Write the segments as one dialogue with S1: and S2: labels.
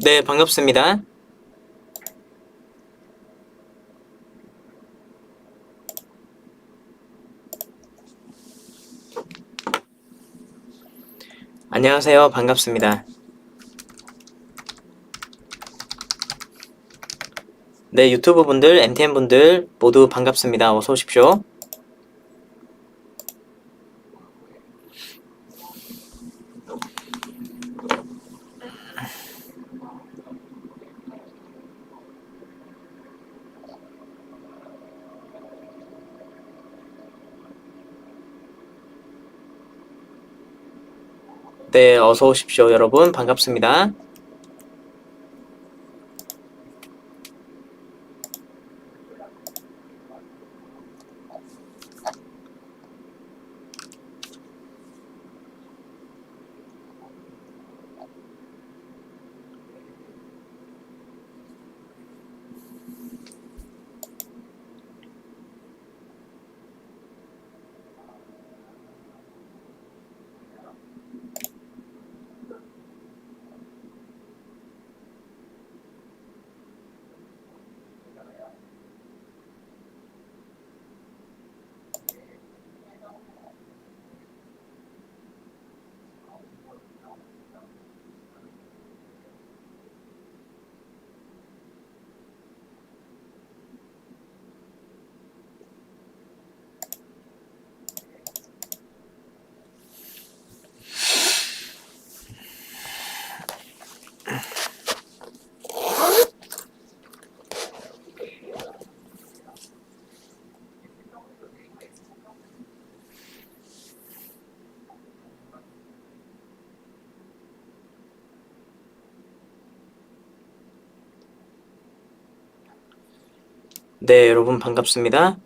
S1: 네, 반갑습니다. 안녕하세요. 반갑습니다. 네, 유튜브 분들, MTN 분들 모두 반갑습니다. 어서 오십시오. 네, 어서 오십시오. 여러분, 반갑습니다. 네, 여러분 반갑습니다.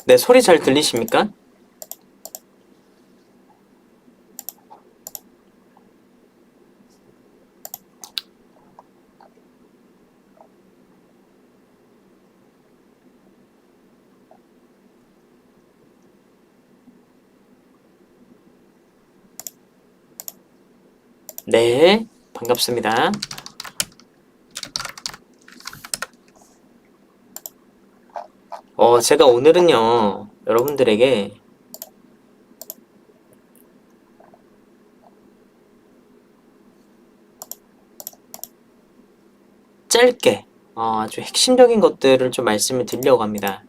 S1: 네, 소리 잘 들리십니까? 네, 반갑습니다. 제가 오늘은요, 여러분들에게 짧게 아주 핵심적인 것들을 좀 말씀을 드리려고 합니다.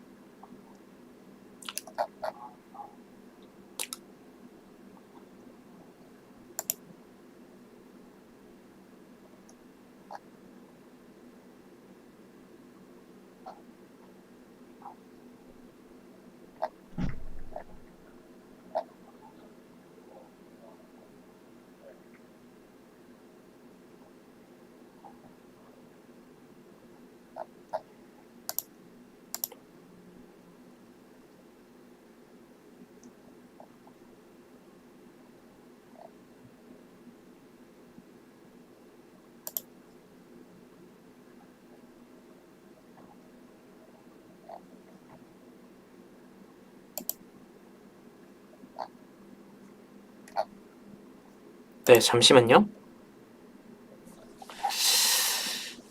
S1: 네, 잠시만요.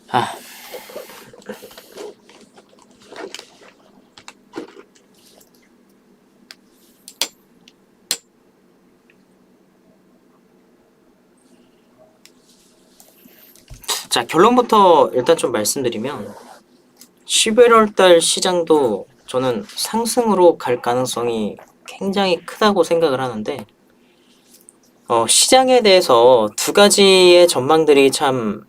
S1: 아, 자, 결론부터 일단 좀 말씀드리면 11월 달 시장도 저는 상승으로 갈 가능성이 굉장히 크다고 생각을 하는데 시장에 대해서 두 가지의 전망들이 참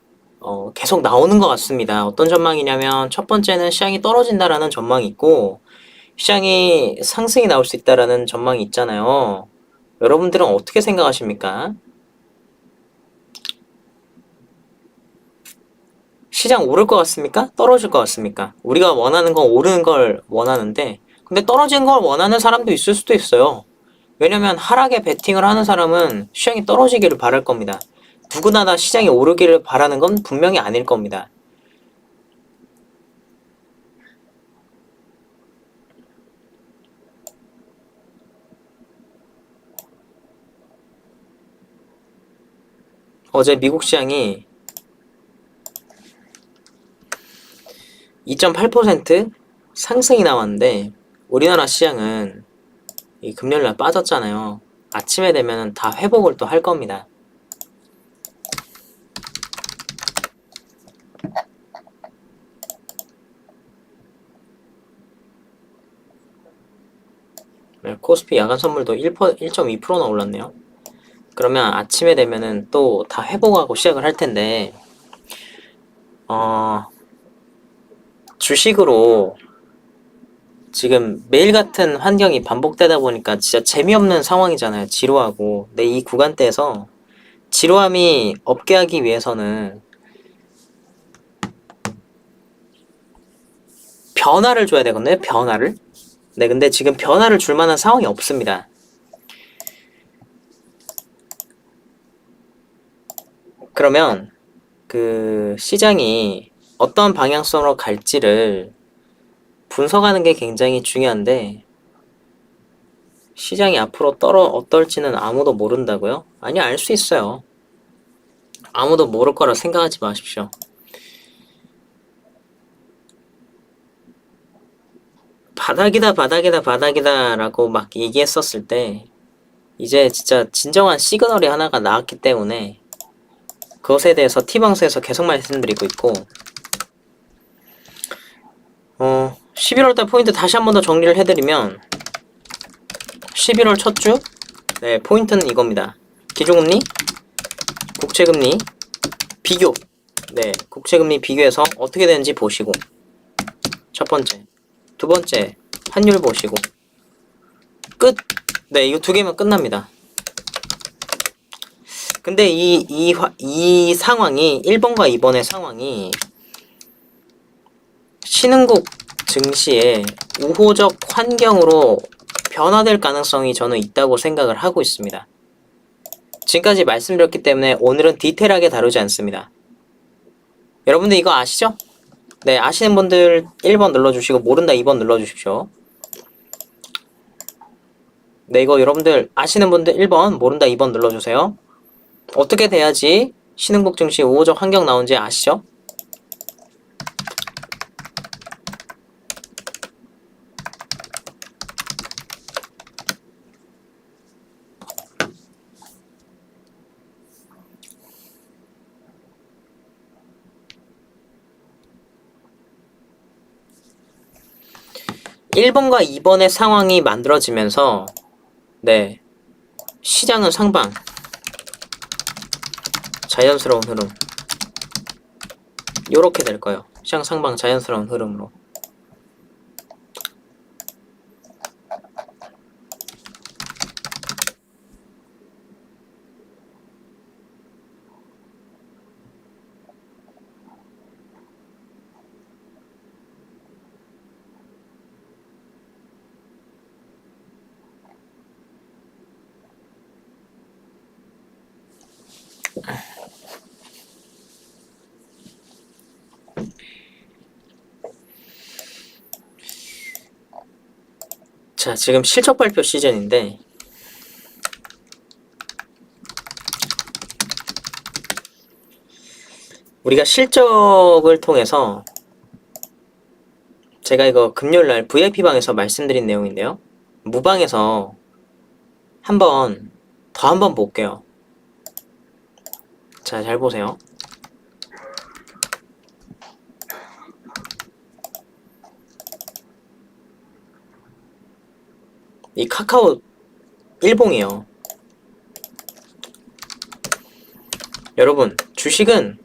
S1: 계속 나오는 것 같습니다. 어떤 전망이냐면 첫 번째는 시장이 떨어진다라는 전망이 있고 시장이 상승이 나올 수 있다라는 전망이 있잖아요. 여러분들은 어떻게 생각하십니까? 시장 오를 것 같습니까? 떨어질 것 같습니까? 우리가 원하는 건 오르는 걸 원하는데 근데 떨어지는 걸 원하는 사람도 있을 수도 있어요. 왜냐면 하락에 베팅을 하는 사람은 시장이 떨어지기를 바랄 겁니다. 누구나 다 시장이 오르기를 바라는 건 분명히 아닐 겁니다. 어제 미국 시장이 2.8% 상승이 나왔는데 우리나라 시장은 이 금요일날 빠졌잖아요. 아침에 되면 다 회복을 또 할 겁니다. 네, 코스피 야간 선물도 1.2%나 올랐네요. 그러면 아침에 되면은 또 다 회복하고 시작을 할 텐데 주식으로 지금 매일 같은 환경이 반복되다 보니까 진짜 재미없는 상황이잖아요. 지루하고. 근데 이 구간대에서 지루함이 없게 하기 위해서는 변화를 줘야 되거든요. 변화를. 네, 근데 지금 변화를 줄 만한 상황이 없습니다. 그러면 그 시장이 어떤 방향성으로 갈지를 분석하는 게 굉장히 중요한데 시장이 앞으로 어떨지는 아무도 모른다고요? 아니, 알 수 있어요. 아무도 모를 거라 생각하지 마십시오. 바닥이다, 바닥이다, 바닥이다 라고 막 얘기했었을 때 이제 진짜 진정한 시그널이 하나가 나왔기 때문에 그것에 대해서 T방송에서 계속 말씀드리고 있고 11월달 포인트 다시 한 번 더 정리를 해드리면 11월 첫 주 네, 포인트는 이겁니다. 기준금리, 국채금리 비교. 네, 국채금리 비교해서 어떻게 되는지 보시고 첫 번째, 두 번째 환율 보시고 끝. 네, 이거 두 개면 끝납니다. 근데 이 상황이 1번과 2번의 상황이 신흥국 증시의 우호적 환경으로 변화될 가능성이 저는 있다고 생각을 하고 있습니다. 지금까지 말씀드렸기 때문에 오늘은 디테일하게 다루지 않습니다. 여러분들 이거 아시죠? 네, 아시는 분들 1번 눌러주시고 모른다 2번 눌러주십시오. 네, 이거 여러분들 아시는 분들 1번, 모른다 2번 눌러주세요. 어떻게 돼야지 신흥국 증시 우호적 환경 나온지 아시죠? (1번과) (2번의) 상황이 만들어지면서 네, 시장은 상방, 자연스러운 흐름 요렇게 될 거예요. 시장 상방 자연스러운 흐름으로. 자, 지금 실적 발표 시즌인데 우리가 실적을 통해서 제가 이거 금요일날 VIP방에서 말씀드린 내용인데요. 무방에서 한번 볼게요. 자, 잘 보세요. 이 카카오 일봉이에요. 여러분, 주식은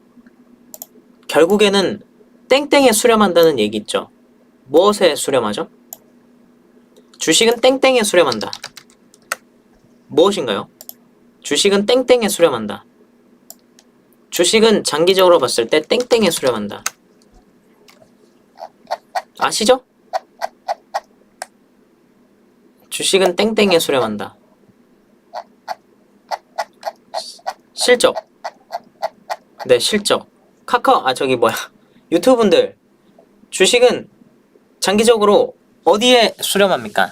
S1: 결국에는 땡땡에 수렴한다는 얘기 있죠. 무엇에 수렴하죠? 주식은 땡땡에 수렴한다. 무엇인가요? 주식은 땡땡에 수렴한다. 주식은 장기적으로 봤을 때 땡땡에 수렴한다. 아시죠? 주식은 땡땡에 수렴한다. 실적. 네, 실적. 유튜브 분들, 주식은 장기적으로 어디에 수렴합니까?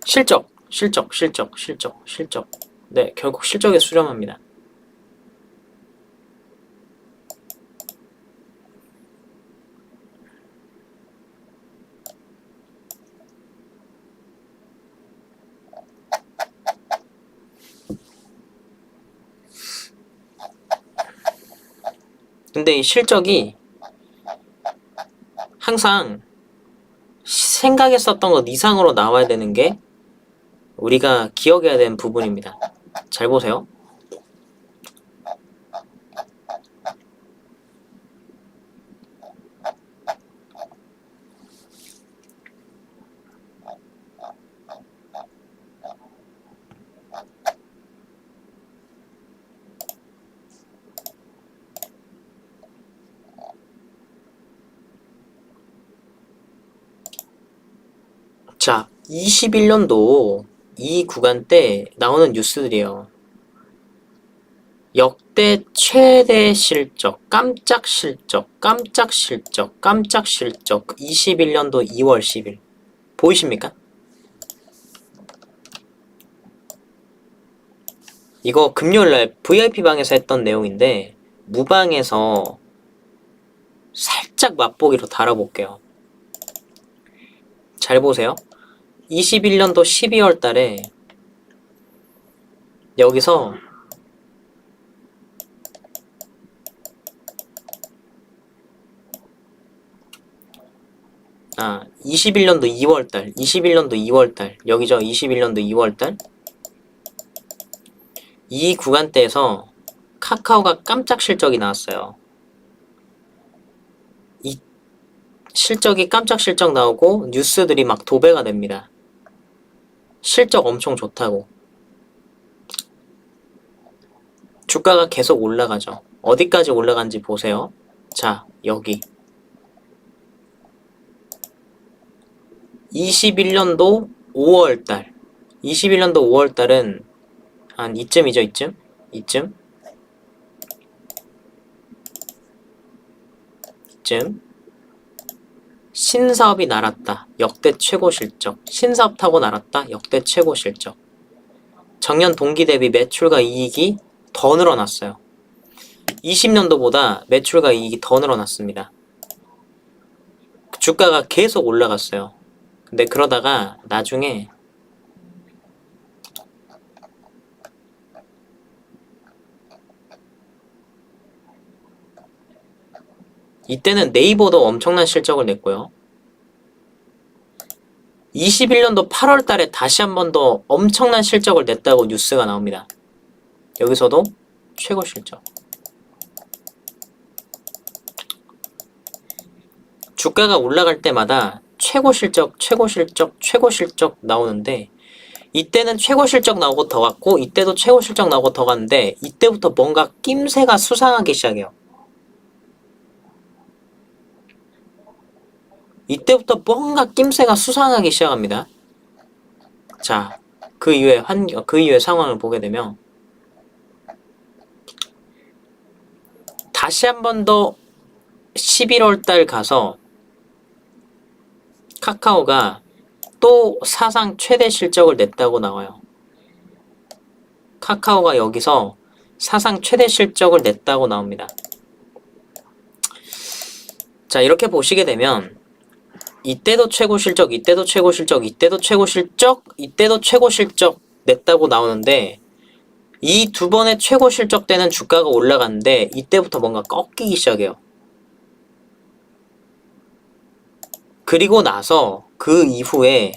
S1: 실적. 네, 결국 실적에 수렴합니다. 근데 이 실적이 항상 생각했었던 것 이상으로 나와야 되는 게 우리가 기억해야 되는 부분입니다. 잘 보세요. 자, 21년도 이 구간대 나오는 뉴스들이에요. 역대 최대 실적, 깜짝 실적, 21년도 2월 10일. 보이십니까? 이거 금요일날 VIP방에서 했던 내용인데 무방에서 살짝 맛보기로 달아볼게요. 잘 보세요. 21년도 12월 달에 여기서 21년도 2월달 여기죠. 21년도 2월달 이 구간대에서 카카오가 깜짝 실적이 나왔어요. 이 실적이 깜짝 실적 나오고 뉴스들이 막 도배가 됩니다. 실적 엄청 좋다고. 주가가 계속 올라가죠. 어디까지 올라간지 보세요. 자, 여기 21년도 5월달은 한 이쯤이죠. 이쯤 신사업이 날았다. 역대 최고 실적. 신사업 타고 날았다. 역대 최고 실적. 작년 동기 대비 매출과 이익이 더 늘어났어요. 20년도보다 매출과 이익이 더 늘어났습니다. 주가가 계속 올라갔어요. 근데 그러다가 나중에 이때는 네이버도 엄청난 실적을 냈고요. 21년도 8월 달에 다시 한 번 더 엄청난 실적을 냈다고 뉴스가 나옵니다. 여기서도 최고 실적. 주가가 올라갈 때마다 최고 실적 나오는데 이때는 최고 실적 나오고 더 갔고 이때도 최고 실적 나오고 더 갔는데 이때부터 뭔가 낌새가 수상하기 시작해요. 이때부터 뭔가 낌새가 수상하기 시작합니다. 자, 그 이후의 상황을 보게 되면 다시 한 번 더 11월 달 가서 카카오가 또 사상 최대 실적을 냈다고 나와요. 카카오가 여기서 사상 최대 실적을 냈다고 나옵니다. 자, 이렇게 보시게 되면 이때도 최고 실적, 이때도 최고 실적, 이때도 최고 실적, 이때도 최고 실적 냈다고 나오는데 이 두 번의 최고 실적 때는 주가가 올라갔는데 이때부터 뭔가 꺾이기 시작해요. 그리고 나서 그 이후에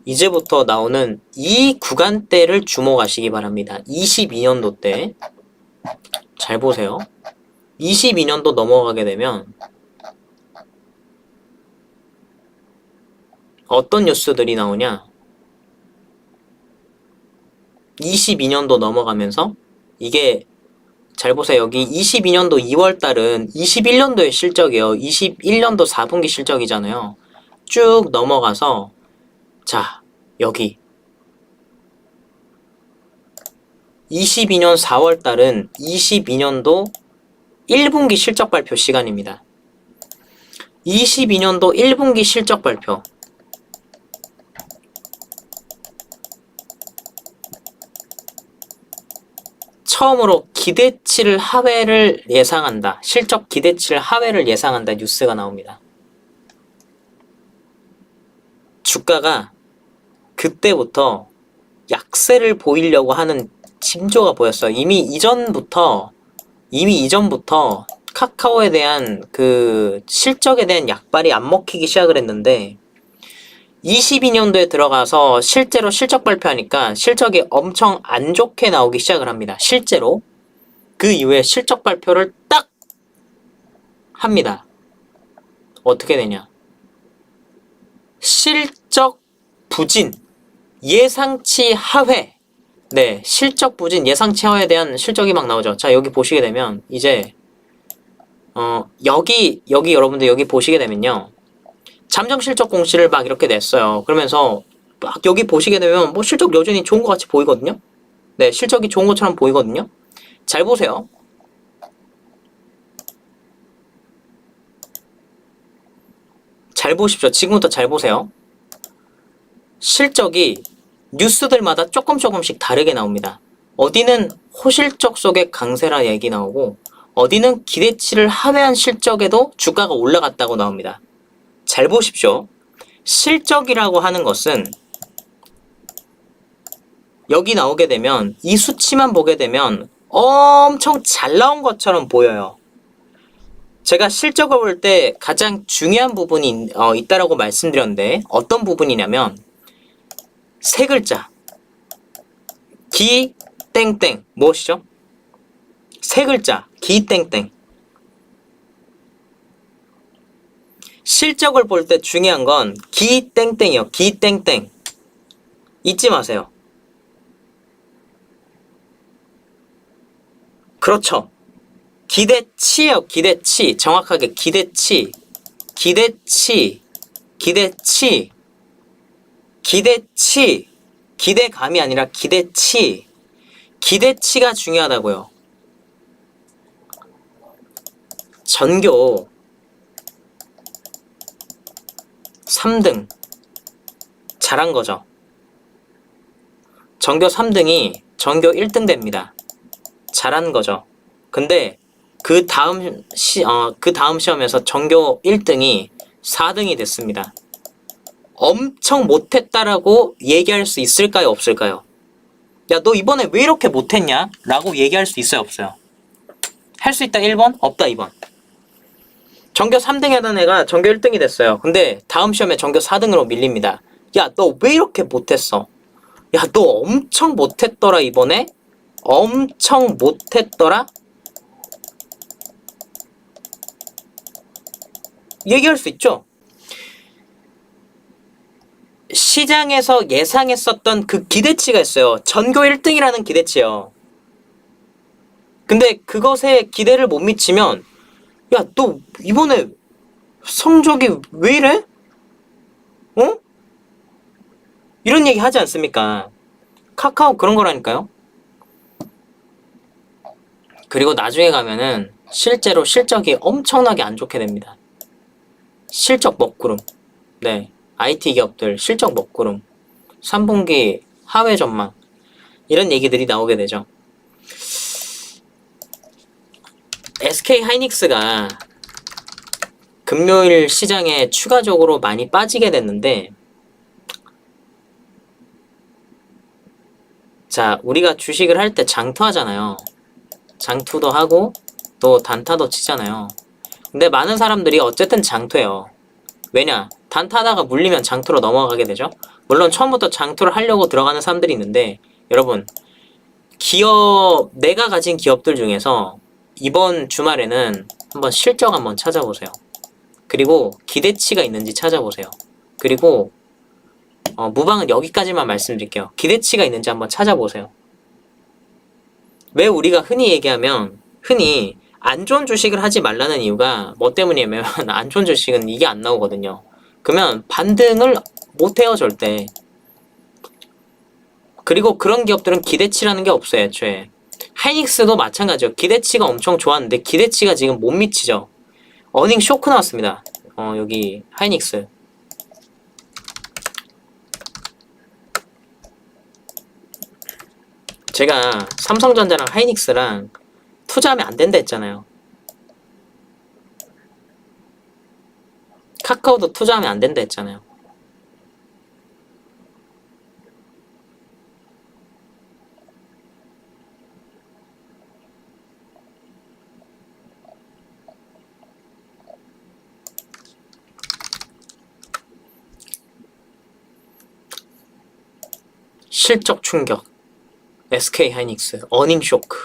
S1: 이제부터 나오는 이 구간대를 주목하시기 바랍니다. 22년도 때 잘 보세요. 22년도 넘어가게 되면 어떤 뉴스들이 나오냐? 22년도 넘어가면서 이게 잘 보세요. 여기 22년도 2월달은 21년도의 실적이에요. 21년도 4분기 실적이잖아요. 쭉 넘어가서 자, 여기 22년 4월달은 22년도 1분기 실적 발표 시간입니다. 22년도 1분기 실적 발표. 처음으로 기대치를 하회를 예상한다. 실적 기대치를 하회를 예상한다. 뉴스가 나옵니다. 주가가 그때부터 약세를 보이려고 하는 징조가 보였어요. 이미 이전부터 카카오에 대한 그 실적에 대한 약발이 안 먹히기 시작을 했는데 22년도에 들어가서 실제로 실적 발표하니까 실적이 엄청 안 좋게 나오기 시작을 합니다. 실제로 그 이후에 실적 발표를 딱 합니다. 어떻게 되냐? 실적 부진, 예상치 하회. 네, 실적 부진, 예상치 하회에 대한 실적이 막 나오죠. 자, 여기 보시게 되면 이제 여기 여러분들 여기 보시게 되면요. 잠정 실적 공시를 막 이렇게 냈어요. 그러면서 막 여기 보시게 되면 뭐 실적 여전히 좋은 것 같이 보이거든요. 네, 실적이 좋은 것처럼 보이거든요. 잘 보세요. 잘 보십시오. 지금부터 잘 보세요. 실적이 뉴스들마다 조금씩 다르게 나옵니다. 어디는 호실적 속의 강세라 얘기 나오고 어디는 기대치를 하회한 실적에도 주가가 올라갔다고 나옵니다. 잘 보십시오. 실적이라고 하는 것은 여기 나오게 되면 이 수치만 보게 되면 엄청 잘 나온 것처럼 보여요. 제가 실적을 볼 때 가장 중요한 부분이 있다라고 말씀드렸는데 어떤 부분이냐면 세 글자 기 땡땡 무엇이죠? 세 글자 기 땡땡. 실적을 볼 때 중요한 건 기 땡땡이요. 기 땡땡. 잊지 마세요. 그렇죠. 기대치예요. 기대치. 정확하게 기대치. 기대치. 기대치. 기대치. 기대감이 아니라 기대치. 기대치가 중요하다고요. 전교 3등 잘한 거죠. 전교 3등이 전교 1등 됩니다. 잘한 거죠. 근데 그 다음 시험에서 전교 1등이 4등이 됐습니다. 엄청 못했다라고 얘기할 수 있을까요? 없을까요? 야, 너 이번에 왜 이렇게 못했냐? 라고 얘기할 수 있어요? 없어요? 할 수 있다 1번? 없다 2번. 전교 3등 하던 애가 전교 1등이 됐어요. 근데 다음 시험에 전교 4등으로 밀립니다. 야, 너 왜 이렇게 못했어? 야, 너 엄청 못했더라 이번에? 엄청 못했더라? 얘기할 수 있죠? 시장에서 예상했었던 그 기대치가 있어요. 전교 1등이라는 기대치요. 근데 그것에 기대를 못 미치면 야, 너 이번에 성적이 왜 이래? 어? 이런 얘기 하지 않습니까? 카카오 그런 거라니까요. 그리고 나중에 가면은 실제로 실적이 엄청나게 안 좋게 됩니다. 실적 먹구름. 네, IT 기업들 실적 먹구름. 3분기 하회 전망. 이런 얘기들이 나오게 되죠. SK 하이닉스가 금요일 시장에 추가적으로 많이 빠지게 됐는데, 자, 우리가 주식을 할 때 장투하잖아요. 장투도 하고 또 단타도 치잖아요. 근데 많은 사람들이 어쨌든 장투해요. 왜냐? 단타하다가 물리면 장투로 넘어가게 되죠. 물론 처음부터 장투를 하려고 들어가는 사람들이 있는데, 여러분, 내가 가진 기업들 중에서 이번 주말에는 한번 실적 한번 찾아보세요. 그리고 기대치가 있는지 찾아보세요. 그리고 무방은 여기까지만 말씀드릴게요. 기대치가 있는지 한번 찾아보세요. 왜 우리가 흔히 안 좋은 주식을 하지 말라는 이유가 뭐 때문이냐면 안 좋은 주식은 이게 안 나오거든요. 그러면 반등을 못해요, 절대. 그리고 그런 기업들은 기대치라는 게 없어요, 애초에. 하이닉스도 마찬가지예요. 기대치가 엄청 좋았는데 기대치가 지금 못 미치죠. 어닝 쇼크 나왔습니다. 여기 하이닉스. 제가 삼성전자랑 하이닉스랑 투자하면 안 된다 했잖아요. 카카오도 투자하면 안 된다 했잖아요. 실적 충격, SK 하이닉스, 어닝 쇼크,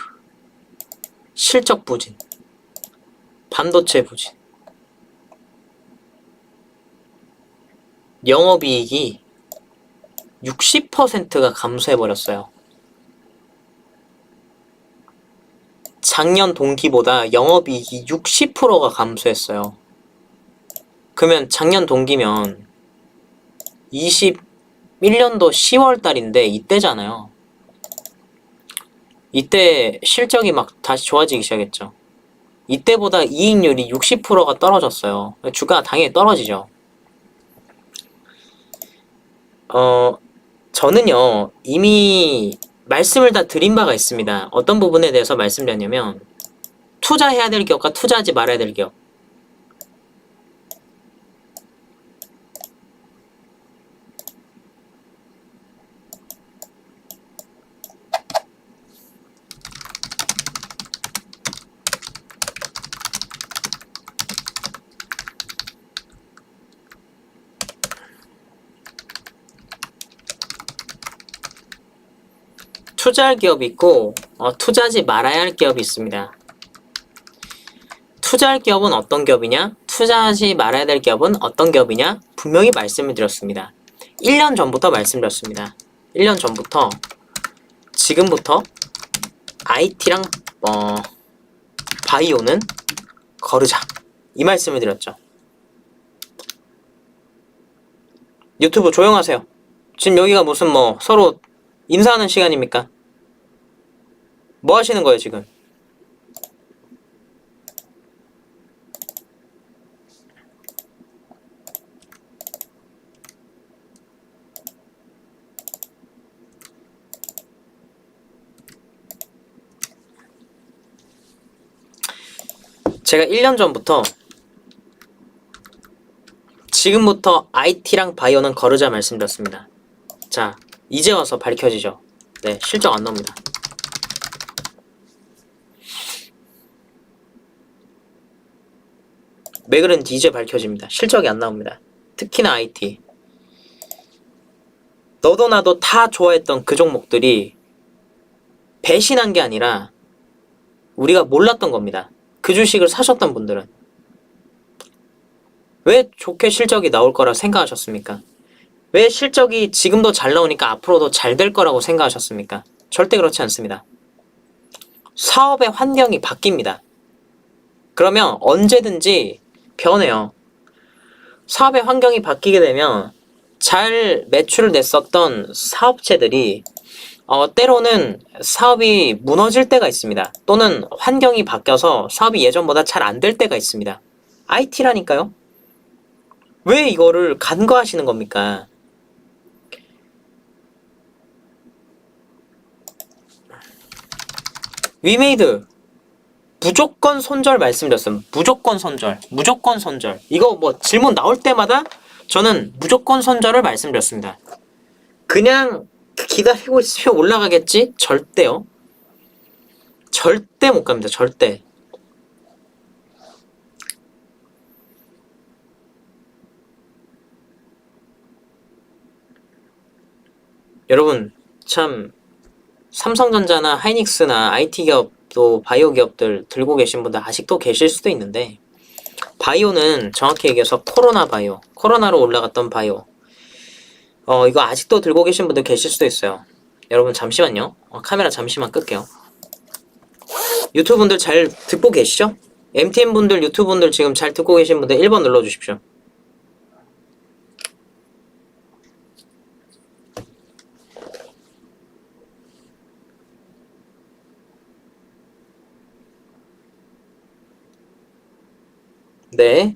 S1: 실적 부진, 반도체 부진, 영업이익이 60%가 감소해버렸어요. 작년 동기보다 영업이익이 60%가 감소했어요. 그러면 작년 동기면 21년도 10월달인데 이때잖아요. 이때 실적이 막 다시 좋아지기 시작했죠. 이때보다 이익률이 60%가 떨어졌어요. 주가가 당연히 떨어지죠. 저는요, 이미 말씀을 다 드린 바가 있습니다. 어떤 부분에 대해서 말씀드렸냐면, 투자해야 될 기업과 투자하지 말아야 될 기업. 투자할 기업이 있고 투자하지 말아야 할 기업이 있습니다. 투자할 기업은 어떤 기업이냐? 투자하지 말아야 될 기업은 어떤 기업이냐? 분명히 말씀을 드렸습니다. 1년 전부터 말씀드렸습니다. 1년 전부터 지금부터 IT랑 바이오는 거르자, 이 말씀을 드렸죠. 유튜브 조용하세요. 지금 여기가 무슨 서로 인사하는 시간입니까? 뭐 하시는 거예요, 지금? 제가 1년 전부터 지금부터 IT랑 바이오는 거르자 말씀드렸습니다. 자, 이제 와서 밝혀지죠. 네, 실적 안 나옵니다. 왜 그런지 이제 밝혀집니다. 실적이 안 나옵니다. 특히나 IT. 너도 나도 다 좋아했던 그 종목들이 배신한 게 아니라 우리가 몰랐던 겁니다. 그 주식을 사셨던 분들은. 왜 좋게 실적이 나올 거라 생각하셨습니까? 왜 실적이 지금도 잘 나오니까 앞으로도 잘 될 거라고 생각하셨습니까? 절대 그렇지 않습니다. 사업의 환경이 바뀝니다. 그러면 언제든지 변해요. 사업의 환경이 바뀌게 되면 잘 매출을 냈었던 사업체들이 때로는 사업이 무너질 때가 있습니다. 또는 환경이 바뀌어서 사업이 예전보다 잘 안 될 때가 있습니다. IT라니까요. 왜 이거를 간과하시는 겁니까? 위메이드 무조건 손절 말씀드렸음. 무조건 손절. 무조건 손절. 이거 뭐 질문 나올 때마다 저는 무조건 손절을 말씀드렸습니다. 그냥 기다리고 있으면 올라가겠지? 절대요. 절대 못 갑니다. 절대. 여러분 참 삼성전자나 하이닉스나 IT 기업도 바이오 기업들 들고 계신 분들 아직도 계실 수도 있는데, 바이오는 정확히 얘기해서 코로나 바이오, 코로나로 올라갔던 바이오, 이거 아직도 들고 계신 분들 계실 수도 있어요. 여러분 잠시만요. 카메라 잠시만 끌게요. 유튜브 분들 잘 듣고 계시죠? MTN 분들, 유튜브 분들 지금 잘 듣고 계신 분들 1번 눌러주십시오. 네.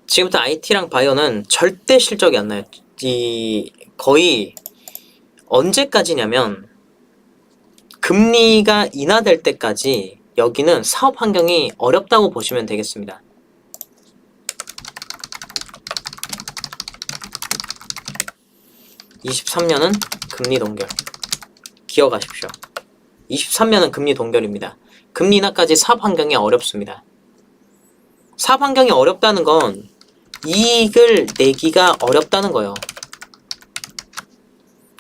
S1: 지금부터 IT랑 바이오는 절대 실적이 안 나요. 거의 언제까지냐면 금리가 인하될 때까지 여기는 사업 환경이 어렵다고 보시면 되겠습니다. 23년은 금리 동결. 기억하십시오. 23년은 금리 동결입니다. 금리 인하까지 사업 환경이 어렵습니다. 사업 환경이 어렵다는 건 이익을 내기가 어렵다는 거예요.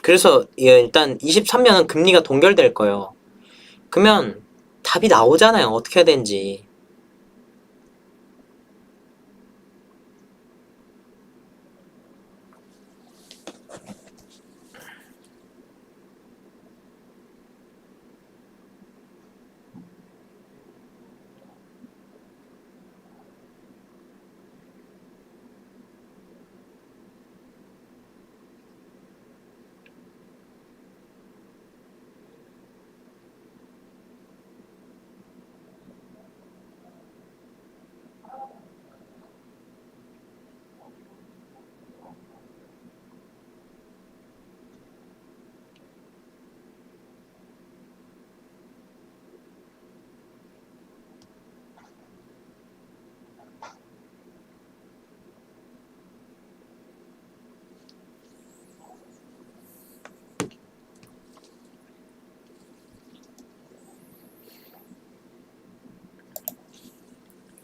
S1: 그래서 일단 23년은 금리가 동결될 거예요. 그러면 답이 나오잖아요. 어떻게 해야 되는지.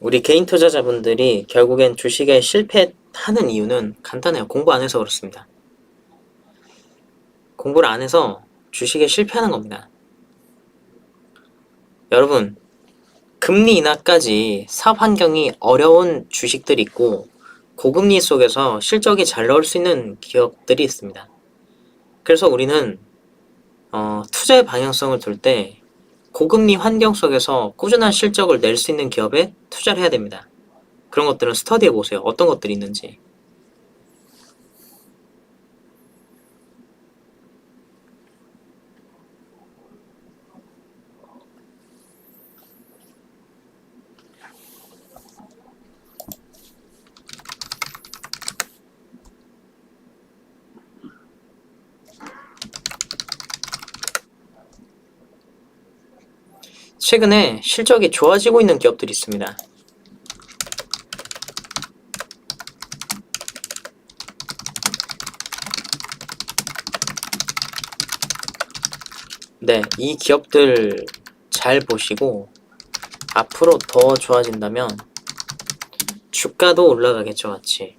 S1: 우리 개인 투자자분들이 결국엔 주식에 실패하는 이유는 간단해요. 공부 안 해서 그렇습니다. 공부를 안 해서 주식에 실패하는 겁니다. 여러분, 금리 인하까지 사업 환경이 어려운 주식들이 있고 고금리 속에서 실적이 잘 나올 수 있는 기업들이 있습니다. 그래서 우리는 투자의 방향성을 둘 때 고금리 환경 속에서 꾸준한 실적을 낼 수 있는 기업에 투자를 해야 됩니다. 그런 것들은 스터디해 보세요. 어떤 것들이 있는지. 최근에 실적이 좋아지고 있는 기업들이 있습니다. 네, 이 기업들 잘 보시고 앞으로 더 좋아진다면 주가도 올라가겠죠, 같이.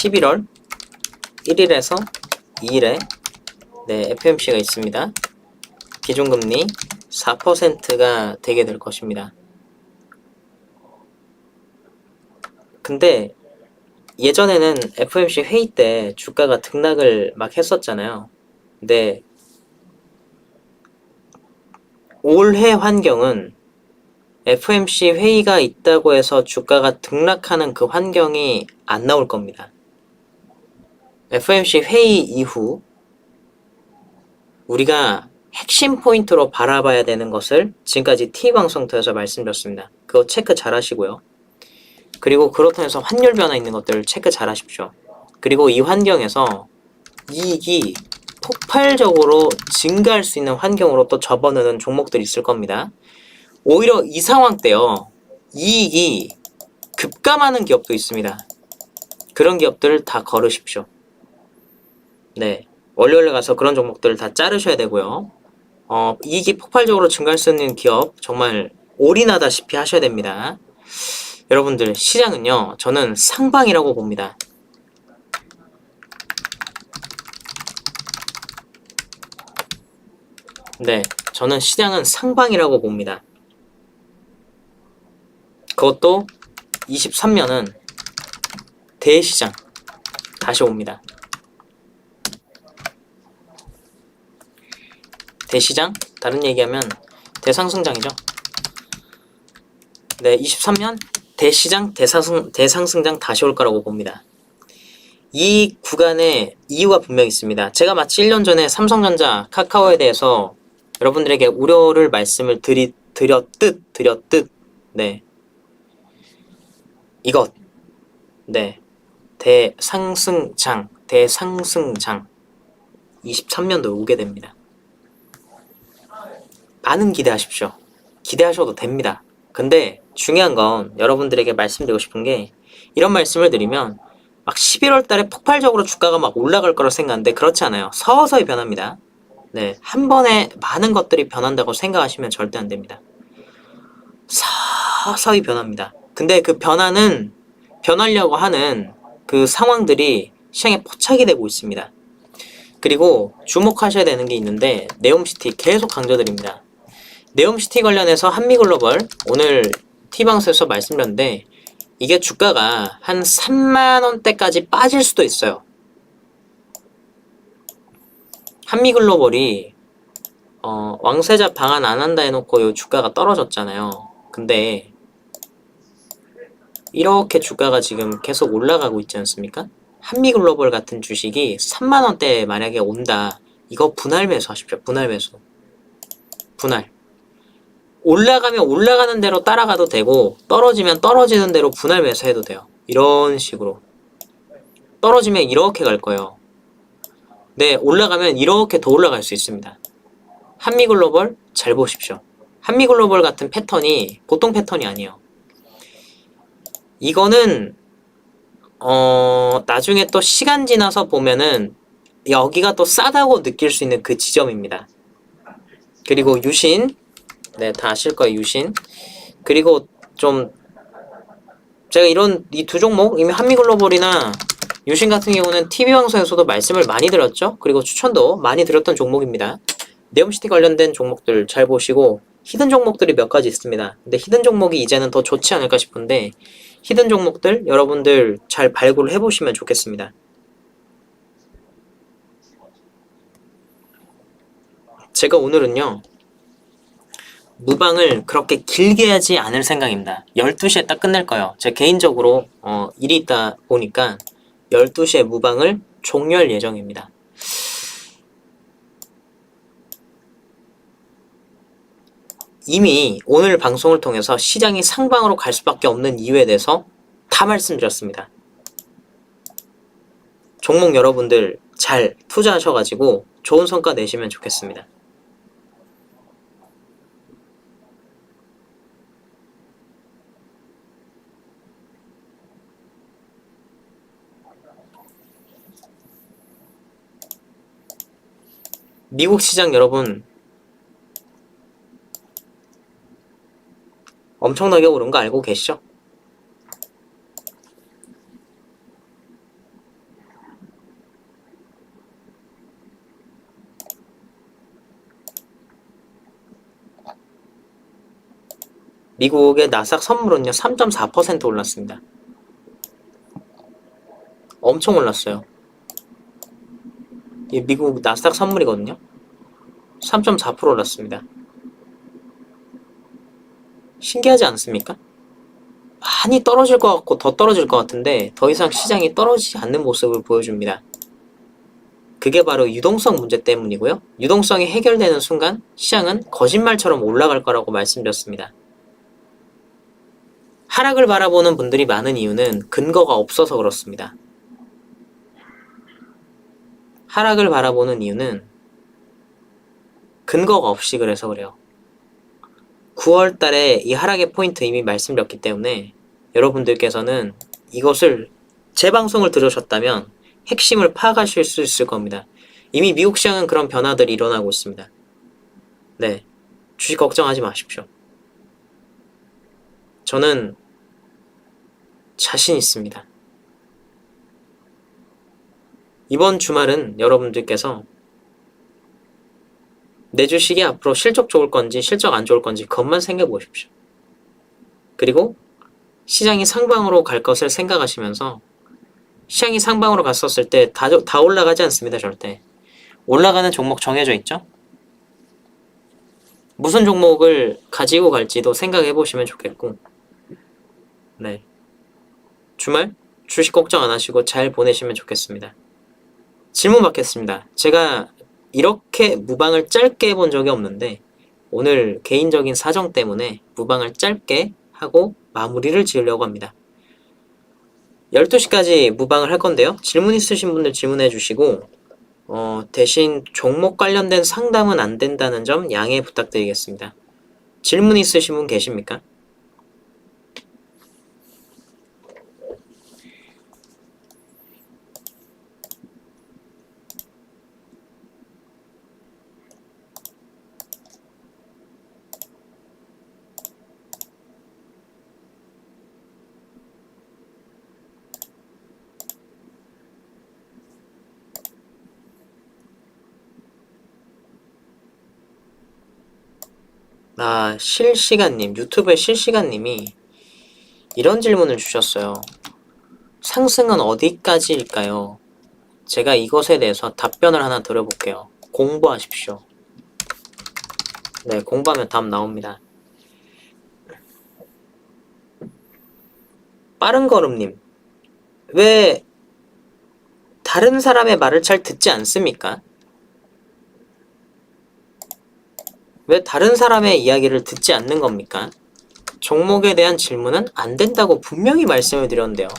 S1: 11월 1일에서 2일에 FOMC가 있습니다. 기준금리 4%가 되게 될 것입니다. 근데 예전에는 FOMC 회의 때 주가가 등락을 막 했었잖아요. 근데 올해 환경은 FOMC 회의가 있다고 해서 주가가 등락하는 그 환경이 안 나올 겁니다. FOMC 회의 이후 우리가 핵심 포인트로 바라봐야 되는 것을 지금까지 T방송 통해서 말씀드렸습니다. 그거 체크 잘 하시고요. 그리고 그렇다고 해서 환율 변화 있는 것들 체크 잘 하십시오. 그리고 이 환경에서 이익이 폭발적으로 증가할 수 있는 환경으로 또 접어드는 종목들이 있을 겁니다. 오히려 이 상황 때요, 이익이 급감하는 기업도 있습니다. 그런 기업들을 다 걸으십시오. 네, 월요일에 가서 그런 종목들을 다 자르셔야 되고요. 이익이 폭발적으로 증가할 수 있는 기업 정말 올인하다시피 하셔야 됩니다. 여러분들, 시장은요, 저는 상방이라고 봅니다. 네, 저는 시장은 상방이라고 봅니다. 그것도 23년은 대시장 다시 옵니다. 대시장? 다른 얘기하면 대상승장이죠. 네, 23년 대시장, 대상승장 다시 올 거라고 봅니다. 이 구간에 이유가 분명히 있습니다. 제가 마치 1년 전에 삼성전자, 카카오에 대해서 여러분들에게 우려를 말씀을 드렸듯, 네. 이것, 네. 대상승장 23년도 오게 됩니다. 많은 기대하십시오. 기대하셔도 됩니다. 근데 중요한 건 여러분들에게 말씀드리고 싶은 게, 이런 말씀을 드리면 막 11월 달에 폭발적으로 주가가 막 올라갈 거라 생각하는데 그렇지 않아요. 서서히 변합니다. 네, 한 번에 많은 것들이 변한다고 생각하시면 절대 안 됩니다. 서서히 변합니다. 근데 그 변하려고 하는 그 상황들이 시장에 포착이 되고 있습니다. 그리고 주목하셔야 되는 게 있는데, 네옴시티 계속 강조드립니다. 네옴시티 관련해서 한미글로벌 오늘 T방송에서 말씀드렸는데, 이게 주가가 한 3만원대까지 빠질 수도 있어요. 한미글로벌이 왕세자 방한 안 한다 해놓고 이 주가가 떨어졌잖아요. 근데 이렇게 주가가 지금 계속 올라가고 있지 않습니까? 한미글로벌 같은 주식이 3만원대에 만약에 온다, 이거 분할 매수하십시오. 분할 매수. 분할. 올라가면 올라가는 대로 따라가도 되고, 떨어지면 떨어지는 대로 분할 매수해도 돼요. 이런 식으로. 떨어지면 이렇게 갈 거예요. 네, 올라가면 이렇게 더 올라갈 수 있습니다. 한미글로벌 잘 보십시오. 한미글로벌 같은 패턴이 보통 패턴이 아니에요. 이거는 나중에 또 시간 지나서 보면은 여기가 또 싸다고 느낄 수 있는 그 지점입니다. 그리고 유신, 네, 다 아실 거예요. 유신. 그리고 좀 제가 이 두 종목, 이미 한미글로벌이나 유신 같은 경우는 TV방송에서도 말씀을 많이 드렸죠. 그리고 추천도 많이 드렸던 종목입니다. 네옴시티 관련된 종목들 잘 보시고, 히든 종목들이 몇 가지 있습니다. 근데 히든 종목이 이제는 더 좋지 않을까 싶은데, 히든 종목들 여러분들 잘 발굴을 해보시면 좋겠습니다. 제가 오늘은요, 무방을 그렇게 길게 하지 않을 생각입니다. 12시에 딱 끝낼 거예요. 제가 개인적으로 일이 있다 보니까 12시에 무방을 종료할 예정입니다. 이미 오늘 방송을 통해서 시장이 상방으로 갈 수밖에 없는 이유에 대해서 다 말씀드렸습니다. 종목 여러분들 잘 투자하셔가지고 좋은 성과 내시면 좋겠습니다. 미국 시장 여러분 엄청나게 오른 거 알고 계시죠? 미국의 나스닥 선물은요 3.4% 올랐습니다. 엄청 올랐어요. 이 미국 나스닥 선물이거든요. 3.4% 올랐습니다. 신기하지 않습니까? 많이 떨어질 것 같고 더 떨어질 것 같은데 더 이상 시장이 떨어지지 않는 모습을 보여줍니다. 그게 바로 유동성 문제 때문이고요. 유동성이 해결되는 순간 시장은 거짓말처럼 올라갈 거라고 말씀드렸습니다. 하락을 바라보는 분들이 많은 이유는 근거가 없어서 그렇습니다. 하락을 바라보는 이유는 근거가 없이 그래서 그래요. 9월 달에 이 하락의 포인트 이미 말씀드렸기 때문에 여러분들께서는 이것을 제 방송을 들으셨다면 핵심을 파악하실 수 있을 겁니다. 이미 미국 시장은 그런 변화들이 일어나고 있습니다. 네, 주식 걱정하지 마십시오. 저는 자신 있습니다. 이번 주말은 여러분들께서 내 주식이 앞으로 실적 좋을 건지 실적 안 좋을 건지 그것만 생각해 보십시오. 그리고 시장이 상방으로 갈 것을 생각하시면서 시장이 상방으로 갔었을 때 다 올라가지 않습니다. 절대. 올라가는 종목 정해져 있죠? 무슨 종목을 가지고 갈지도 생각해 보시면 좋겠고, 네, 주말 주식 걱정 안 하시고 잘 보내시면 좋겠습니다. 질문 받겠습니다. 제가 이렇게 무방을 짧게 해본 적이 없는데 오늘 개인적인 사정 때문에 무방을 짧게 하고 마무리를 지으려고 합니다. 12시까지 무방을 할 건데요. 질문 있으신 분들 질문해 주시고 대신 종목 관련된 상담은 안 된다는 점 양해 부탁드리겠습니다. 질문 있으신 분 계십니까? 실시간님, 유튜브의 실시간님이 이런 질문을 주셨어요. 상승은 어디까지일까요? 제가 이것에 대해서 답변을 하나 드려볼게요. 공부하십시오. 네, 공부하면 답 나옵니다. 빠른걸음님, 왜 다른 사람의 말을 잘 듣지 않습니까? 왜 다른 사람의 이야기를 듣지 않는 겁니까? 종목에 대한 질문은 안 된다고 분명히 말씀을 드렸는데요.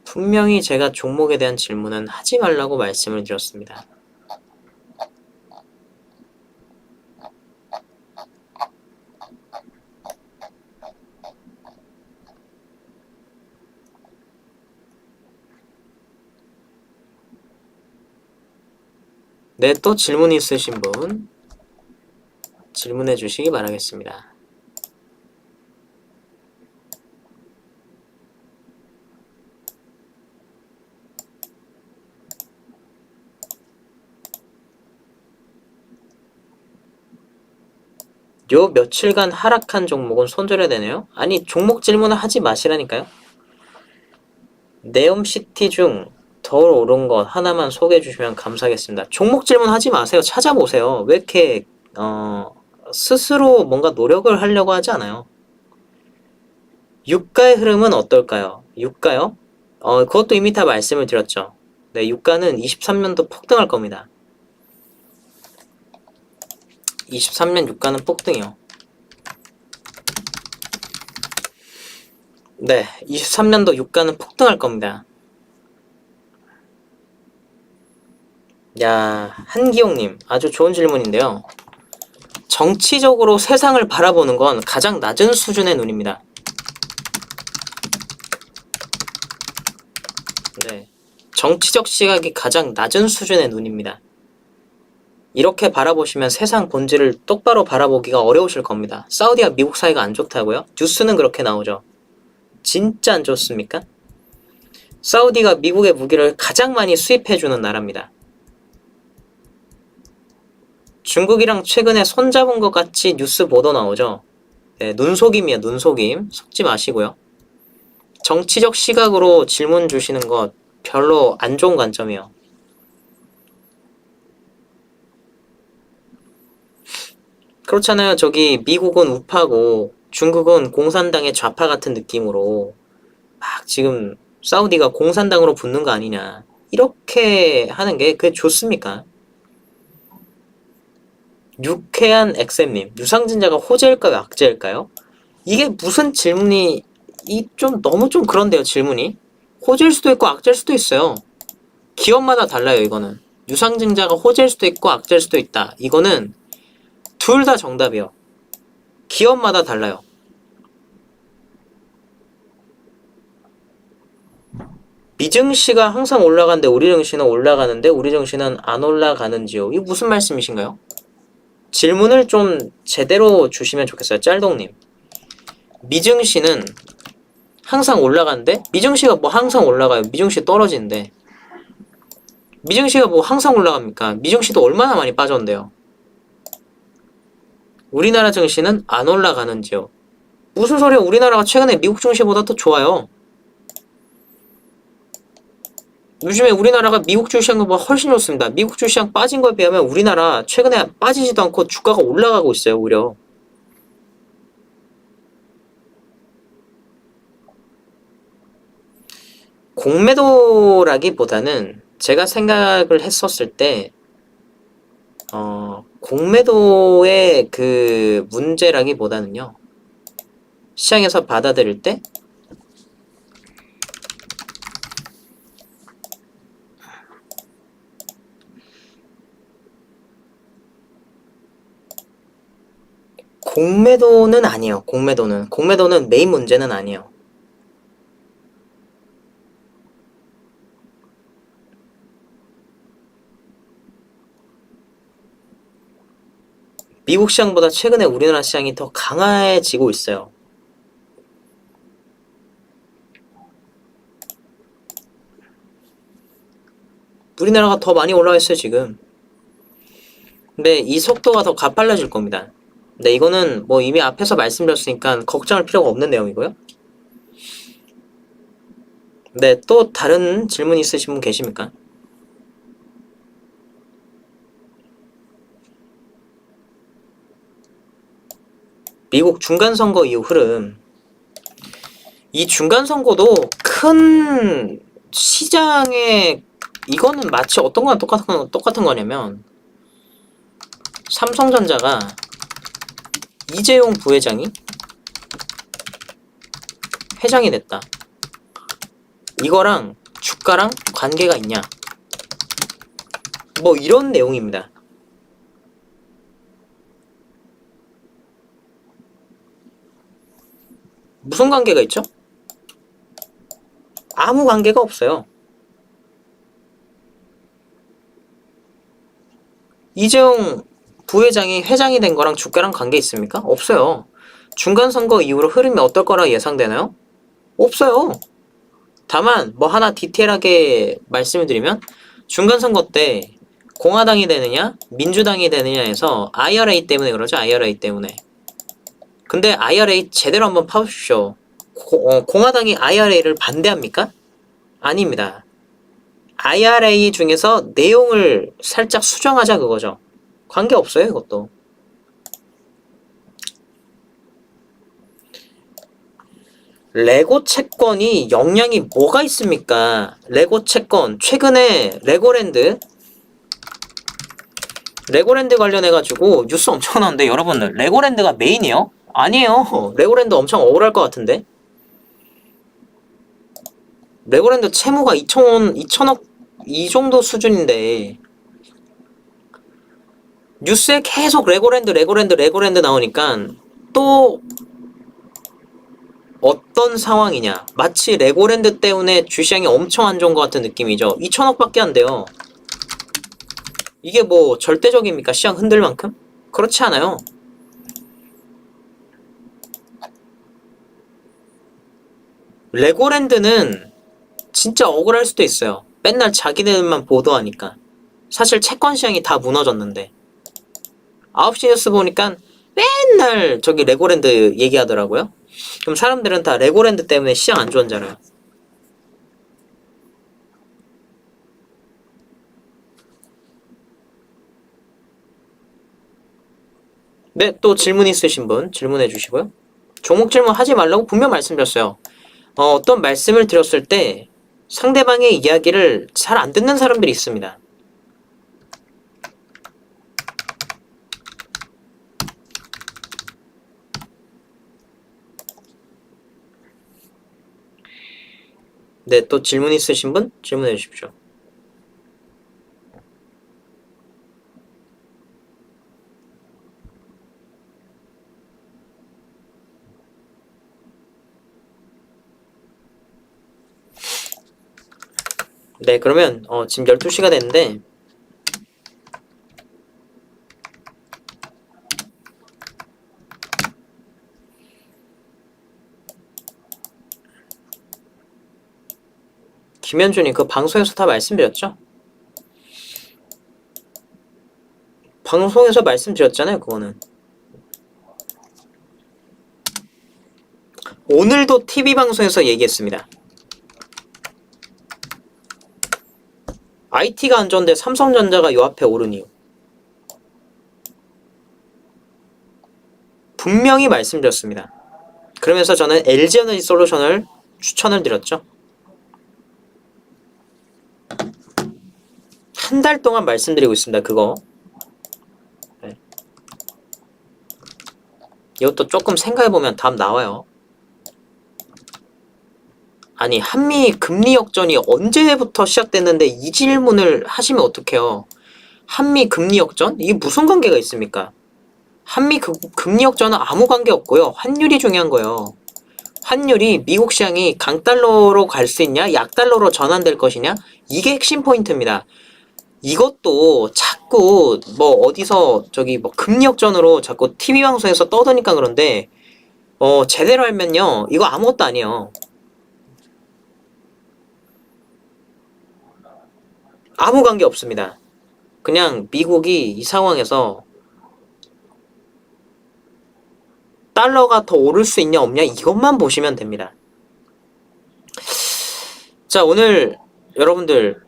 S1: 분명히 제가 종목에 대한 질문은 하지 말라고 말씀을 드렸습니다. 네, 또 질문 있으신 분 질문해 주시기 바라겠습니다. 요 며칠간 하락한 종목은 손절해야 되네요? 아니, 종목 질문을 하지 마시라니까요. 네옴시티 중 더 오른 것 하나만 소개해 주시면 감사하겠습니다. 종목 질문 하지 마세요. 찾아보세요. 왜 이렇게 스스로 뭔가 노력을 하려고 하지 않아요. 유가의 흐름은 어떨까요? 유가요? 그것도 이미 다 말씀을 드렸죠. 네, 유가는 23년도 폭등할 겁니다. 23년 유가는 폭등이요. 네, 23년도 유가는 폭등할 겁니다. 야, 한기용님, 아주 좋은 질문인데요. 정치적으로 세상을 바라보는 건 가장 낮은 수준의 눈입니다. 네, 정치적 시각이 가장 낮은 수준의 눈입니다. 이렇게 바라보시면 세상 본질을 똑바로 바라보기가 어려우실 겁니다. 사우디와 미국 사이가 안 좋다고요? 뉴스는 그렇게 나오죠. 진짜 안 좋습니까? 사우디가 미국의 무기를 가장 많이 수입해주는 나라입니다. 중국이랑 최근에 손잡은 것 같이 뉴스 보도 나오죠. 네, 눈속임이에요. 눈속임. 속지 마시고요. 정치적 시각으로 질문 주시는 것 별로 안 좋은 관점이에요. 그렇잖아요. 저기 미국은 우파고 중국은 공산당의 좌파 같은 느낌으로 막 지금 사우디가 공산당으로 붙는 거 아니냐. 이렇게 하는 게 그게 좋습니까? 유쾌한 엑셈님, 유상증자가 호재일까요, 악재일까요? 이게 무슨 질문이, 좀 너무 좀 그런데요, 질문이. 호재일 수도 있고 악재일 수도 있어요. 기업마다 달라요, 이거는. 유상증자가 호재일 수도 있고 악재일 수도 있다. 이거는 둘 다 정답이요. 기업마다 달라요. 미증시가 항상 올라가는데 우리 증시는 올라가는데 우리 증시는 안 올라가는지요? 이게 무슨 말씀이신가요? 질문을 좀 제대로 주시면 좋겠어요. 짤동님. 미증시는 항상 올라가는데 미증시가 뭐 항상 올라가요. 미증시 떨어지는데 미증시가 뭐 항상 올라갑니까? 미증시도 얼마나 많이 빠졌는데요. 우리나라 증시는 안 올라가는지요. 무슨 소리야. 우리나라가 최근에 미국 증시보다 더 좋아요. 요즘에 우리나라가 미국 주시장보다 훨씬 좋습니다. 미국 주시장 빠진 거에 비하면 우리나라 최근에 빠지지도 않고 주가가 올라가고 있어요. 오히려. 공매도라기보다는 제가 생각을 했었을 때 공매도의 그 문제라기보다는요. 시장에서 받아들일 때 공매도는 아니에요. 공매도는 메인 문제는 아니에요. 미국 시장보다 최근에 우리나라 시장이 더 강해지고 있어요. 우리나라가 더 많이 올라와 있어요, 지금. 근데 이 속도가 더 가빨라질 겁니다. 근데 이거는 뭐 이미 앞에서 말씀드렸으니까 걱정할 필요가 없는 내용이고요. 네, 또 다른 질문 있으신 분 계십니까? 미국 중간선거 이후 흐름. 이 중간선거도 큰 시장에 이거는 마치 어떤 거랑 똑같은 거냐면 삼성전자가 이재용 부회장이 회장이 됐다. 이거랑 주가랑 관계가 있냐? 뭐 이런 내용입니다. 무슨 관계가 있죠? 아무 관계가 없어요. 이재용 부회장이 회장이 된 거랑 주가랑 관계 있습니까? 없어요. 중간선거 이후로 흐름이 어떨 거라 예상되나요? 없어요. 다만 뭐 하나 디테일하게 말씀을 드리면 중간선거 때 공화당이 되느냐 민주당이 되느냐에서 IRA 때문에 그러죠. IRA 때문에. 근데 IRA 제대로 한번 파보십시오. 공화당이 IRA를 반대합니까? 아닙니다. IRA 중에서 내용을 살짝 수정하자 그거죠. 관계없어요 이것도. 레고 채권이 영향이 뭐가 있습니까? 레고 채권 최근에 레고랜드 관련해가지고 뉴스 엄청 나오는데 여러분들 레고랜드가 메인이요? 아니에요. 레고랜드 엄청 억울할 것 같은데. 레고랜드 채무가 2천억 이 정도 수준인데 뉴스에 계속 레고랜드 나오니까 또 어떤 상황이냐. 마치 레고랜드 때문에 주시장이 엄청 안 좋은 것 같은 느낌이죠. 2천억밖에 안 돼요. 이게 뭐 절대적입니까? 시장 흔들 만큼? 그렇지 않아요. 레고랜드는 진짜 억울할 수도 있어요. 맨날 자기들만 보도하니까. 사실 채권 시장이 다 무너졌는데. 9시 뉴스 보니까 맨날 저기 레고랜드 얘기하더라고요. 그럼 사람들은 다 레고랜드 때문에 시장 안 좋아하잖아요. 네, 또 질문 있으신 분 질문해 주시고요. 종목 질문 하지 말라고 분명 말씀드렸어요. 어떤 말씀을 드렸을 때 상대방의 이야기를 잘 안 듣는 사람들이 있습니다. 네, 또 질문 있으신 분 질문해 주십시오. 네, 그러면 지금 12시가 됐는데 김현준이 그 방송에서 다 말씀드렸죠? 방송에서 말씀드렸잖아요, 그거는. 오늘도 TV방송에서 얘기했습니다. IT가 안 좋은데 삼성전자가 요 앞에 오른 이유. 분명히 말씀드렸습니다. 그러면서 저는 LG에너지 솔루션을 추천을 드렸죠. 한 달 동안 말씀드리고 있습니다. 그거. 네. 이것도 조금 생각해보면 답 나와요. 아니, 한미 금리 역전이 언제부터 시작됐는데 이 질문을 하시면 어떡해요. 한미 금리 역전? 이게 무슨 관계가 있습니까? 한미 금리 역전은 아무 관계 없고요. 환율이 중요한 거예요. 환율이 미국 시장이 강달러로 갈 수 있냐, 약달러로 전환될 것이냐, 이게 핵심 포인트입니다. 이것도 자꾸 뭐 어디서 저기 뭐 금리 역전으로 자꾸 TV 방송에서 떠드니까 그런데 제대로 알면요, 이거 아무것도 아니에요. 아무 관계 없습니다. 그냥 미국이 이 상황에서 달러가 더 오를 수 있냐 없냐 이것만 보시면 됩니다. 자, 오늘 여러분들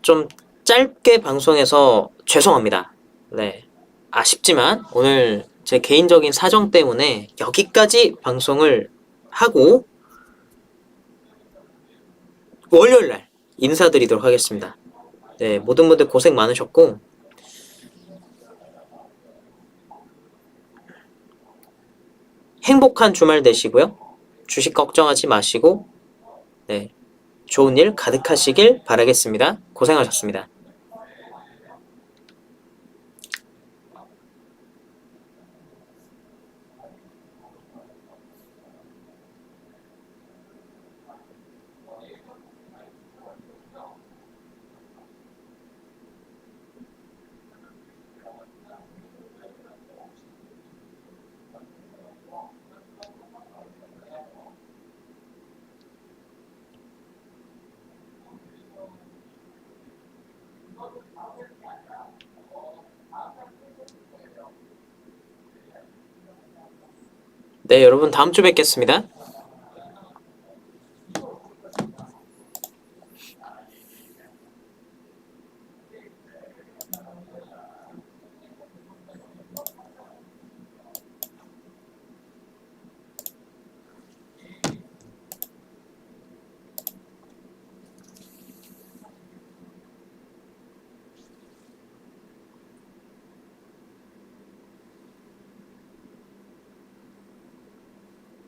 S1: 좀 짧게 방송해서 죄송합니다. 네, 아쉽지만 오늘 제 개인적인 사정 때문에 여기까지 방송을 하고 월요일날 인사드리도록 하겠습니다. 네, 모든 분들 고생 많으셨고 행복한 주말 되시고요. 주식 걱정하지 마시고 네, 좋은 일 가득하시길 바라겠습니다. 고생하셨습니다. 네, 여러분 다음 주 뵙겠습니다.